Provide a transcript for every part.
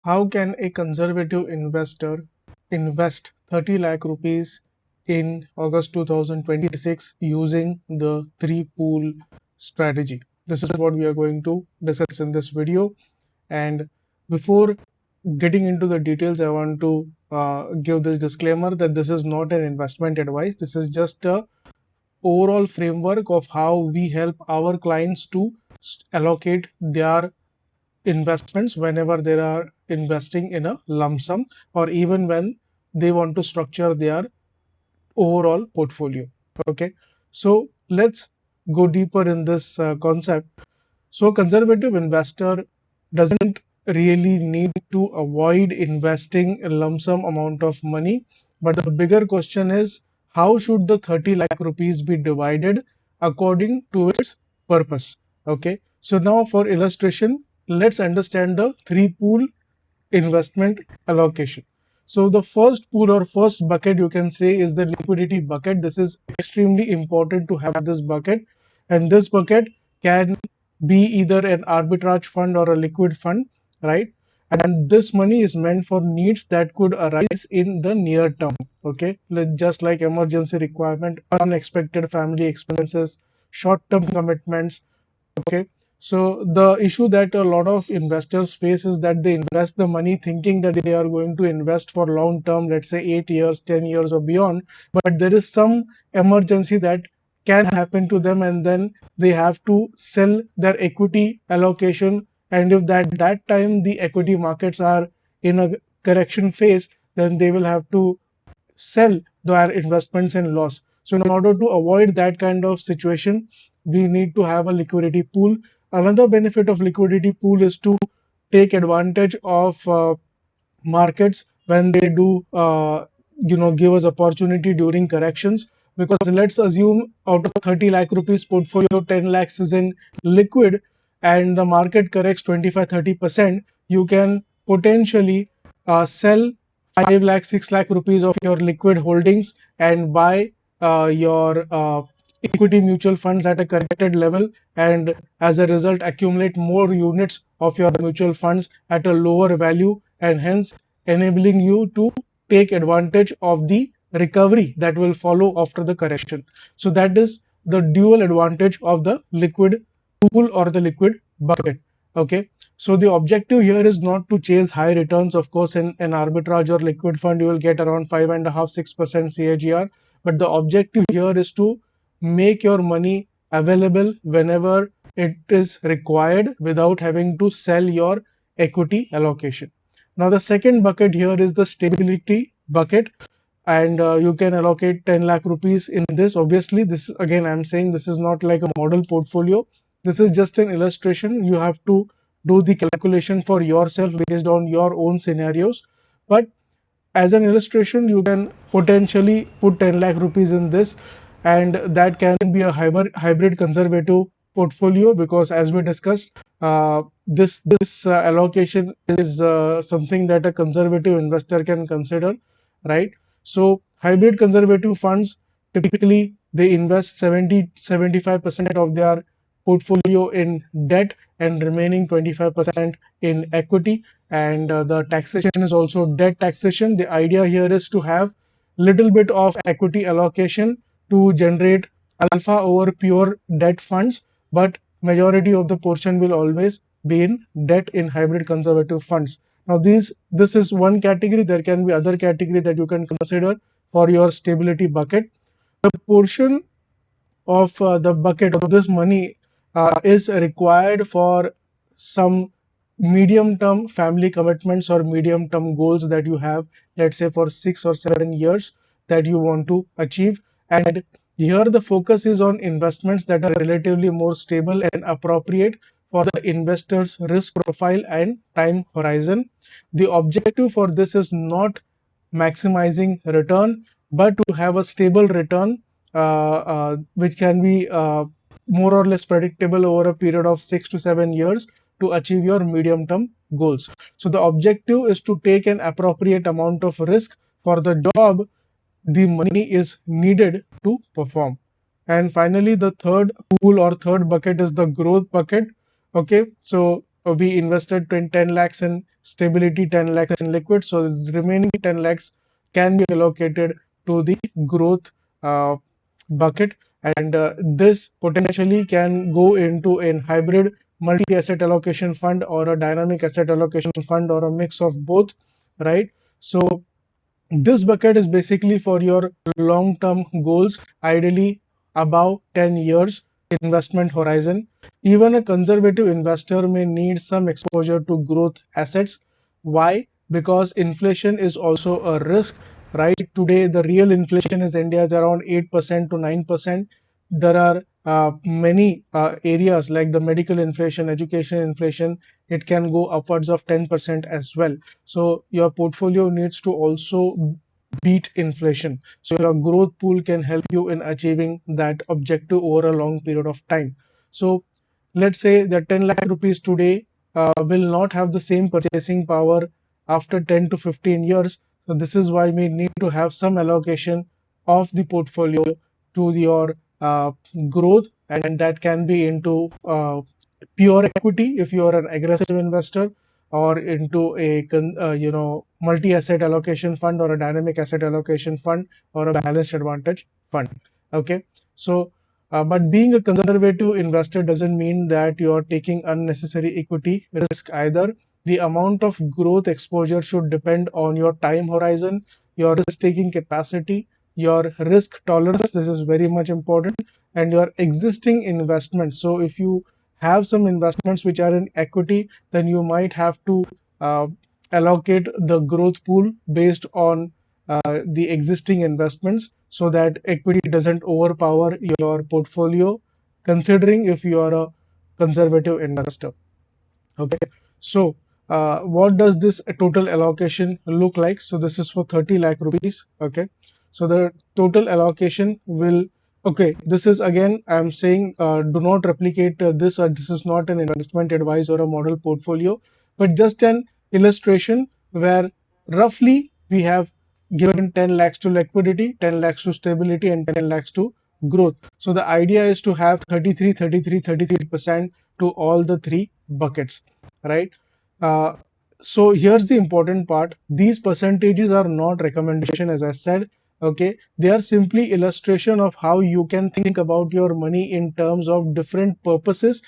how can a conservative investor invest 30 lakh rupees in August 2026 using the three pool strategy? This is what we are going to discuss in this video. And before getting into the details, I want to give this disclaimer that this is not an investment advice. This is just a overall framework of how we help our clients to allocate their investments whenever they are investing in a lump sum, or even when they want to structure their overall portfolio. Okay, so let's go deeper in this concept. So conservative investor doesn't really need to avoid investing a lump sum amount of money, but the bigger question is, how should the 30 lakh rupees be divided according to its purpose? Okay, so now for illustration, let's understand the three pool investment allocation. So the first pool or first bucket you can say is the liquidity bucket. This is extremely important to have this bucket, and this bucket can be either an arbitrage fund or a liquid fund, right? And this money is meant for needs that could arise in the near term. Okay, just like emergency requirement, unexpected family expenses, short term commitments. Okay, so the issue that a lot of investors face is that they invest the money thinking that they are going to invest for long term, let's say 8 years, 10 years or beyond, but there is some emergency that can happen to them, and then they have to sell their equity allocation. And if that time the equity markets are in a correction phase, then they will have to sell their investments in loss. So in order to avoid that kind of situation, we need to have a liquidity pool. Another benefit of liquidity pool is to take advantage of markets when they do give us opportunity during corrections. Because let's assume out of 30 lakh rupees portfolio, 10 lakhs is in liquid, and the market corrects 25-30%, you can potentially sell 5 lakh 6 lakh rupees of your liquid holdings and buy your equity mutual funds at a corrected level, and as a result accumulate more units of your mutual funds at a lower value, and hence enabling you to take advantage of the recovery that will follow after the correction. So that is the dual advantage of the liquid pool or the liquid bucket. Okay, so the objective here is not to chase high returns. Of course, in an arbitrage or liquid fund you will get around 5.5-6% CAGR, but the objective here is to make your money available whenever it is required without having to sell your equity allocation. Now the second bucket here is the stability bucket, and you can allocate 10 lakh rupees in this. Obviously, this again I'm saying this is not like a model portfolio. This is just an illustration. You have to do the calculation for yourself based on your own scenarios. But as an illustration, you can potentially put 10 lakh rupees in this, and that can be a hybrid conservative portfolio, because as we discussed, this allocation is something that a conservative investor can consider, right? So hybrid conservative funds, typically they invest 70-75% of their portfolio in debt and remaining 25% in equity, and the taxation is also debt taxation. The idea here is to have little bit of equity allocation to generate alpha over pure debt funds, but majority of the portion will always be in debt in hybrid conservative funds. Now this is one category. There can be other category that you can consider for your stability bucket. The portion of the bucket of this money is required for some medium term family commitments or medium term goals that you have, let's say for 6 or 7 years, that you want to achieve. And here the focus is on investments that are relatively more stable and appropriate for the investor's risk profile and time horizon. The objective for this is not maximizing return, but to have a stable return which can be more or less predictable over a period of 6 to 7 years to achieve your medium term goals. So the objective is to take an appropriate amount of risk for the job the money is needed to perform. And finally, the third pool or third bucket is the growth bucket. Okay, so we invested 10 lakhs in stability, 10 lakhs in liquid. So the remaining 10 lakhs can be allocated to the growth uh, bucket. And this potentially can go into a hybrid multi-asset allocation fund or a dynamic asset allocation fund or a mix of both, right? So this bucket is basically for your long term goals, ideally above 10 years investment horizon. Even a conservative investor may need some exposure to growth assets. Why? Because inflation is also a risk, right? Today, the real inflation in India is around 8% to 9%. There are many areas like the medical inflation, education inflation, it can go upwards of 10% as well. So your portfolio needs to also beat inflation. So your growth pool can help you in achieving that objective over a long period of time. So let's say that 10 lakh rupees today will not have the same purchasing power after 10 to 15 years. So this is why we need to have some allocation of the portfolio to your growth, and that can be into pure equity if you are an aggressive investor, or into a multi-asset allocation fund or a dynamic asset allocation fund or a balanced advantage fund. Okay, so but being a conservative investor doesn't mean that you are taking unnecessary equity risk either. The amount of growth exposure should depend on your time horizon, your risk taking capacity, your risk tolerance, this is very much important, and your existing investments. So if you have some investments which are in equity, then you might have to uh, allocate the growth pool based on the existing investments so that equity doesn't overpower your portfolio, considering if you are a conservative investor. Okay, so what does this total allocation look like? So this is for 30 lakh rupees. Okay, so the total allocation will, okay, this is again, I'm saying do not replicate this, or this is not an investment advice or a model portfolio, but just an illustration where roughly we have given 10 lakhs to liquidity, 10 lakhs to stability, and 10 lakhs to growth. So the idea is to have 33, 33, 33% to all the three buckets, right? Uh, so here's the important part. These percentages are not recommendation, as I said. Okay, they are simply illustration of how you can think about your money in terms of different purposes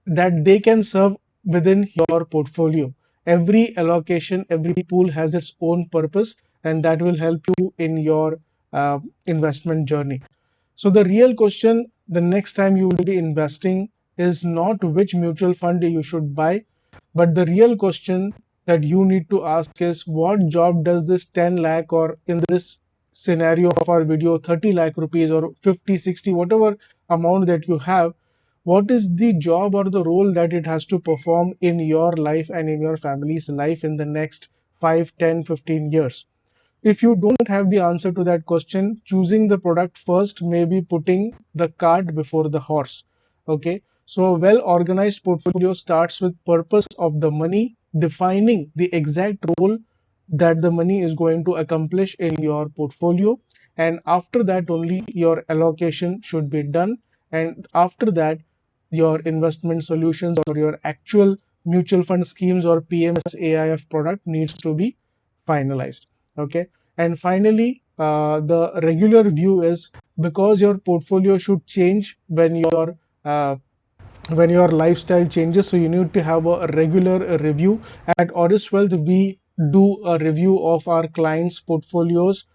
that they can serve within your portfolio. Every allocation, every pool has its own purpose, and that will help you in your investment journey. So the real question the next time you will be investing is not which mutual fund you should buy, but the real question that you need to ask is what job does this 10 lakh, or in this scenario of our video 30 lakh rupees or 50, 60, whatever amount that you have, what is the job or the role that it has to perform in your life and in your family's life in the next 5, 10, 15 years? If you don't have the answer to that question, choosing the product first may be putting the cart before the horse. Okay. So a well organized portfolio starts with purpose of the money, defining the exact role that the money is going to accomplish in your portfolio. And after that, only your allocation should be done. And after that, your investment solutions or your actual mutual fund schemes or PMS AIF product needs to be finalized. Okay, and finally, the regular view is because your portfolio should change uh, when your lifestyle changes, so you need to have a regular review. At Auris Wealth, we do a review of our clients portfolios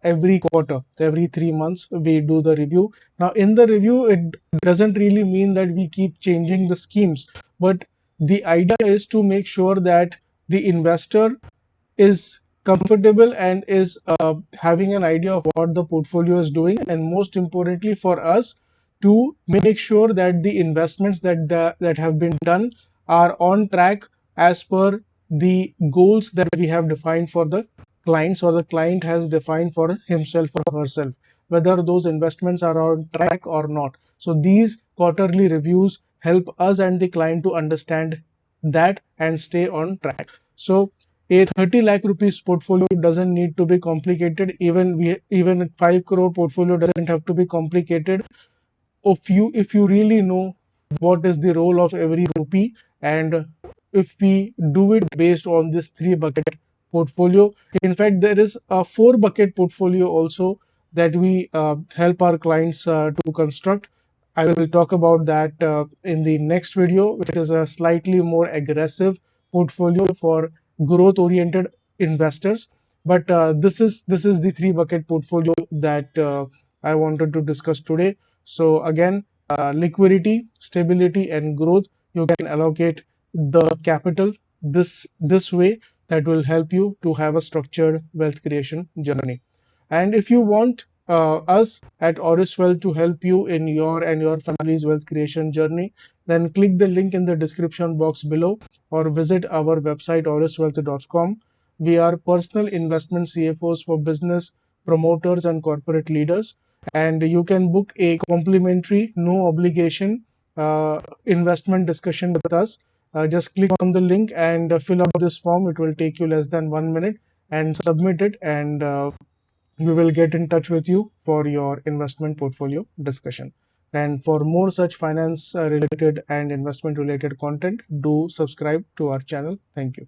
every quarter, every 3 months we do the review. Now in the review, it doesn't really mean that we keep changing the schemes, but the idea is to make sure that the investor is comfortable and is having an idea of what the portfolio is doing, and most importantly for us to make sure that the investments that have been done are on track as per the goals that we have defined for the clients, or the client has defined for himself or herself, whether those investments are on track or not. So these quarterly reviews help us and the client to understand that and stay on track. So a 30 lakh rupees portfolio doesn't need to be complicated. Even a 5 crore portfolio doesn't have to be complicated if you really know what is the role of every rupee And if we do it based on this 3 bucket portfolio, in fact, there is a 4 bucket portfolio also that we help our clients to construct. I will talk about that in the next video, which is a slightly more aggressive portfolio for growth oriented investors. But this is the 3 bucket portfolio that I wanted to discuss today. So again, liquidity, stability, and growth. You can allocate the capital this way, that will help you to have a structured wealth creation journey. And if you want us at Auris Wealth to help you in your and your family's wealth creation journey, then click the link in the description box below or visit our website auriswealth.com. We are personal investment CFOs for business promoters and corporate leaders, and you can book a complimentary, no obligation investment discussion with us. Just click on the link and fill out this form. It will take you less than 1 minute, and submit it, and we will get in touch with you for your investment portfolio discussion. And for more such finance related and investment related content, do subscribe to our channel. Thank you.